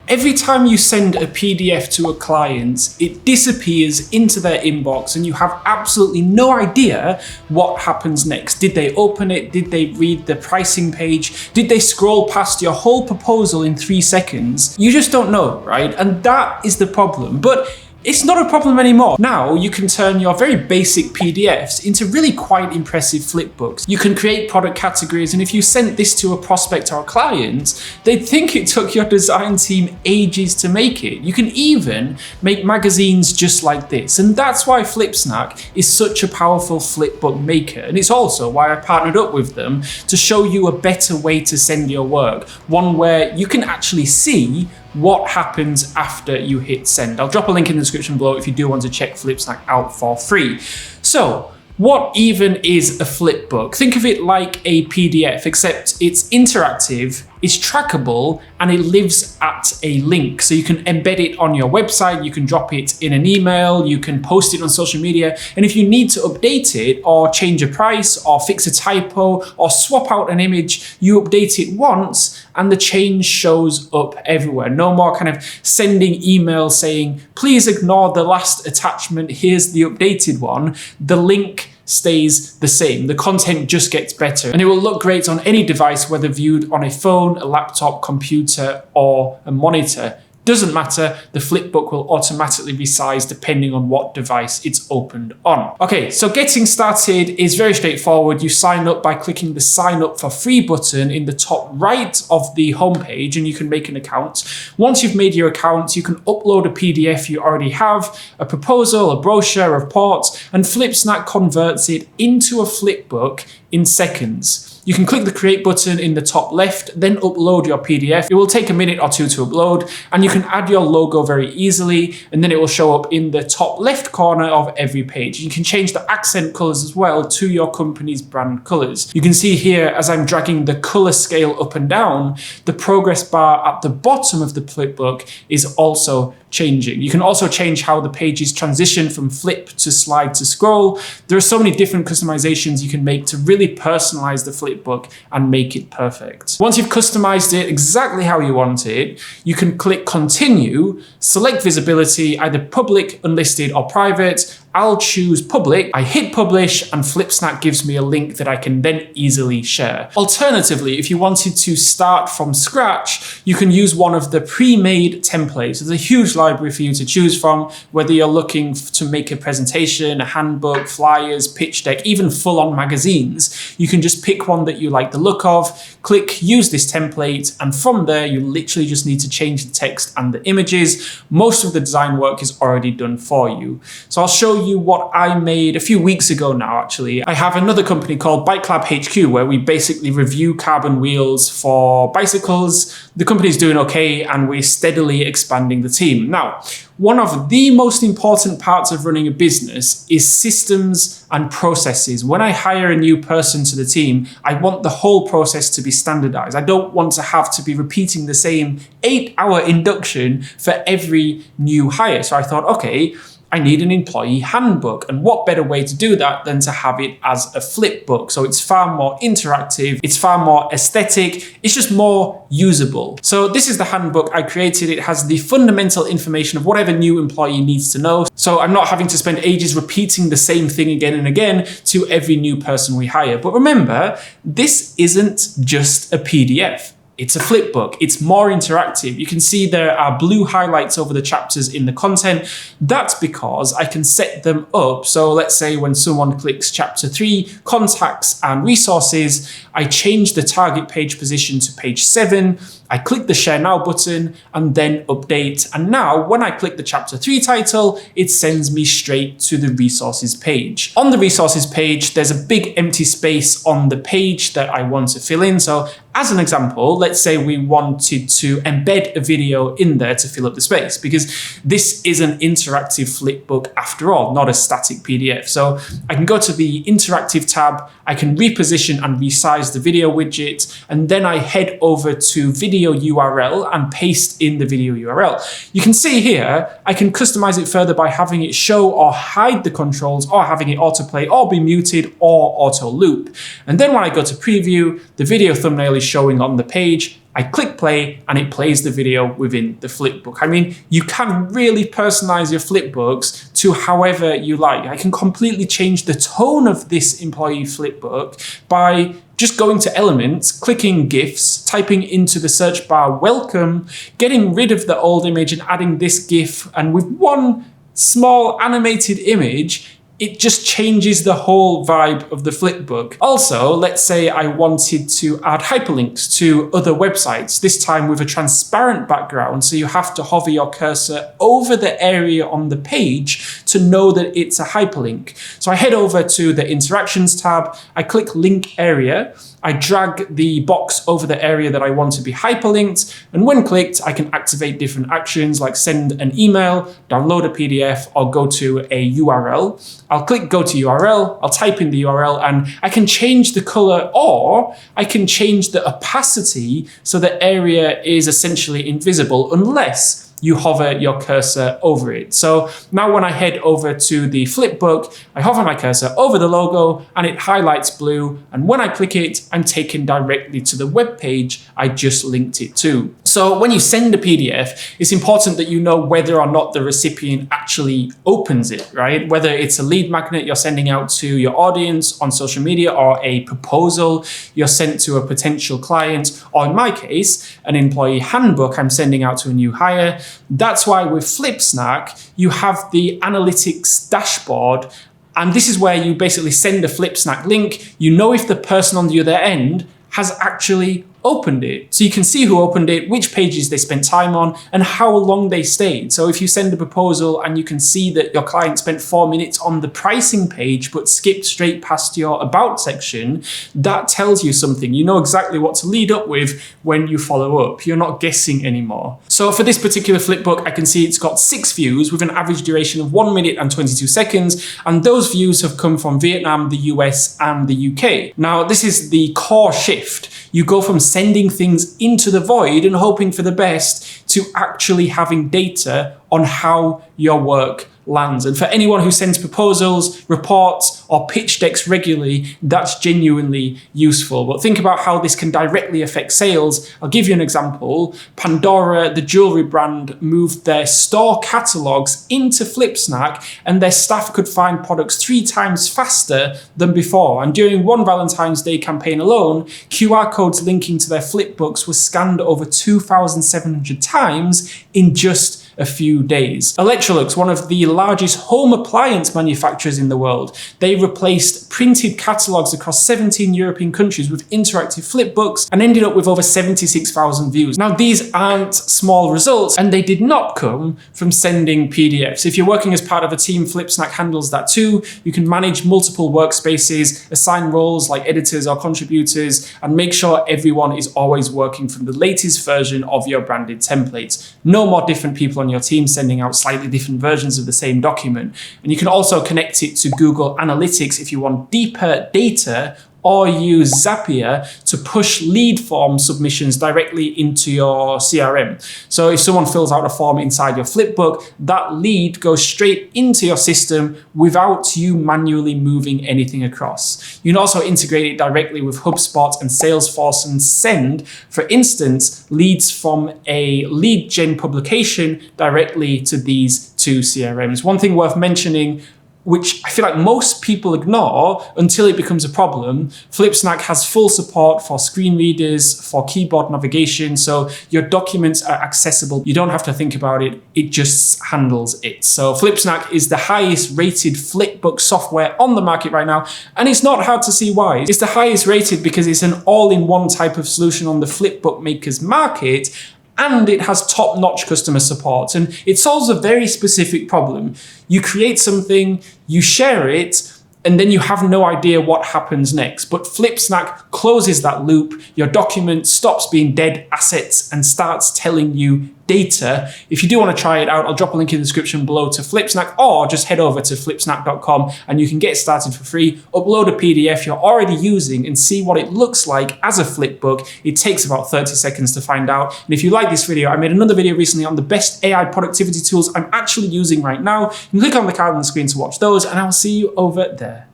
Every time you send a PDF to a client, it disappears into their inbox and you have absolutely no idea what happens next. Did they open it? Did they read the pricing page? Did they scroll past your whole proposal in 3 seconds? You just don't know, right? And that is the problem. But it's not a problem anymore. Now you can turn your very basic PDFs into really quite impressive flipbooks. You can create product categories, and if you sent this to a prospect or a client, they'd think it took your design team ages to make it. You can even make magazines just like this, and that's why Flipsnack is such a powerful flipbook maker. And it's also why I partnered up with them to show you a better way to send your work, one where you can actually see what happens after you hit send. I'll drop a link in the description below if you do want to check Flipsnack out for free. So, what even is a flipbook? Think of it like a PDF, except it's interactive, it's trackable, and it lives at a link. So you can embed it on your website, you can drop it in an email, you can post it on social media, and if you need to update it or change a price or fix a typo or swap out an image, you update it once and the change shows up everywhere. No more kind of sending emails saying, please ignore the last attachment, here's the updated one. The link stays the same. The content just gets better, and it will look great on any device, whether viewed on a phone, a laptop, computer, or a monitor. Doesn't matter, the flipbook will automatically resize depending on what device it's opened on. Okay, so getting started is very straightforward. You sign up by clicking the sign up for free button in the top right of the homepage, and you can make an account. Once you've made your account, you can upload a PDF you already have, a proposal, a brochure, a report, and Flipsnack converts it into a flipbook in seconds. You can click the create button in the top left, then upload your PDF. It will take a minute or two to upload, and you can add your logo very easily, and then it will show up in the top left corner of every page. You can change the accent colors as well to your company's brand colors. You can see here, as I'm dragging the color scale up and down, the progress bar at the bottom of the flipbook is also changing. You can also change how the pages transition from flip to slide to scroll. There are so many different customizations you can make to really personalize the flipbook and make it perfect. Once you've customized it exactly how you want it, you can click continue, select visibility, either public, unlisted, or private. I'll choose public, I hit publish, and Flipsnack gives me a link that I can then easily share. Alternatively, if you wanted to start from scratch, you can use one of the pre-made templates. There's a huge library for you to choose from, whether you're looking to make a presentation, a handbook, flyers, pitch deck, even full-on magazines. You can just pick one that you like the look of, click use this template, and from there, you literally just need to change the text and the images. Most of the design work is already done for you. So I'll show you what I made a few weeks ago now, actually. I have another company called Bike Lab HQ where we basically review carbon wheels for bicycles. The company's doing okay, and we're steadily expanding the team. Now, one of the most important parts of running a business is systems and processes. When I hire a new person to the team, I want the whole process to be standardized. I don't want to have to be repeating the same 8-hour induction for every new hire. So I thought, okay, I need an employee handbook. And what better way to do that than to have it as a flipbook? So it's far more interactive, it's far more aesthetic, it's just more usable. So this is the handbook I created. It has the fundamental information of whatever new employee needs to know. So I'm not having to spend ages repeating the same thing again and again to every new person we hire. But remember, this isn't just a PDF. It's a flipbook. It's more interactive. You can see there are blue highlights over the chapters in the content. That's because I can set them up. So let's say when someone clicks chapter 3, contacts and resources, I change the target page position to page 7. I click the share now button and then update. And now when I click the chapter 3 title, it sends me straight to the resources page. On the resources page, there's a big empty space on the page that I want to fill in. So as an example, let's say we wanted to embed a video in there to fill up the space, because this is an interactive flipbook after all, not a static PDF. So I can go to the interactive tab, I can reposition and resize the video widget, and then I head over to video URL and paste in the video URL. You can see here, I can customize it further by having it show or hide the controls, or having it autoplay or be muted or auto loop. And then when I go to preview, the video thumbnail is showing on the page I click play and it plays the video within the Flipbook. I mean, you can really personalize your Flipbooks to however you like. I can completely change the tone of this employee Flipbook by just going to elements, clicking GIFs, typing into the search bar welcome, getting rid of the old image and adding this GIF, and with one small animated image, it just changes the whole vibe of the Flipbook. Also, let's say I wanted to add hyperlinks to other websites, this time with a transparent background, so you have to hover your cursor over the area on the page to know that it's a hyperlink. So I head over to the interactions tab, I click link area, I drag the box over the area that I want to be hyperlinked, and when clicked, I can activate different actions like send an email, download a PDF, or go to a URL. I'll click go to URL, I'll type in the URL, and I can change the color, or I can change the opacity so the area is essentially invisible unless you hover your cursor over it. So now when I head over to the Flipbook, I hover my cursor over the logo and it highlights blue. And when I click it, I'm taken directly to the web page I just linked it to. So when you send a PDF, it's important that you know whether or not the recipient actually opens it, right? Whether it's a lead magnet you're sending out to your audience on social media, or a proposal you're sent to a potential client, or in my case, an employee handbook I'm sending out to a new hire. That's why with Flipsnack, you have the analytics dashboard, and this is where you basically send a Flipsnack link. You know if the person on the other end has actually opened it. So you can see who opened it, which pages they spent time on, and how long they stayed. So if you send a proposal and you can see that your client spent 4 minutes on the pricing page but skipped straight past your about section, that tells you something. You know exactly what to lead up with when you follow up. You're not guessing anymore. So for this particular Flipbook, I can see it's got 6 views with an average duration of 1 minute and 22 seconds. And those views have come from Vietnam, the US, and the UK. Now, this is the core shift. You go from sending things into the void and hoping for the best to actually having data on how your work lands. And for anyone who sends proposals, reports, or pitch decks regularly, that's genuinely useful. But think about how this can directly affect sales. I'll give you an example. Pandora, the jewelry brand, moved their store catalogs into Flipsnack, and their staff could find products 3 times faster than before. And during one Valentine's Day campaign alone, QR codes linking to their Flipbooks were scanned over 2,700 times in just a few days. Electrolux, one of the largest home appliance manufacturers in the world, they replaced printed catalogs across 17 European countries with interactive Flipbooks and ended up with over 76,000 views. Now, these aren't small results, and they did not come from sending PDFs. If you're working as part of a team, Flipsnack handles that too. You can manage multiple workspaces, assign roles like editors or contributors, and make sure everyone is always working from the latest version of your branded templates. No more different people on your team sending out slightly different versions of the same document. And you can also connect it to Google Analytics if you want deeper data, or use Zapier to push lead form submissions directly into your CRM. So if someone fills out a form inside your Flipbook, that lead goes straight into your system without you manually moving anything across. You can also integrate it directly with HubSpot and Salesforce and send, for instance, leads from a lead gen publication directly to these 2 CRMs. One thing worth mentioning, which I feel like most people ignore until it becomes a problem, Flipsnack has full support for screen readers, for keyboard navigation, so your documents are accessible. You don't have to think about it, it just handles it. So Flipsnack is the highest rated Flipbook software on the market right now, and it's not hard to see why. It's the highest rated because it's an all-in-one type of solution on the Flipbook makers market, and it has top-notch customer support, and it solves a very specific problem. You create something, you share it, and then you have no idea what happens next. But Flipsnack closes that loop. Your document stops being dead assets and starts telling you data. If you do want to try it out, I'll drop a link in the description below to Flipsnack, or just head over to flipsnack.com and you can get started for free. Upload a PDF you're already using and see what it looks like as a Flipbook. It takes about 30 seconds to find out. And if you like this video, I made another video recently on the best AI productivity tools I'm actually using right now. You can click on the card on the screen to watch those, and I'll see you over there.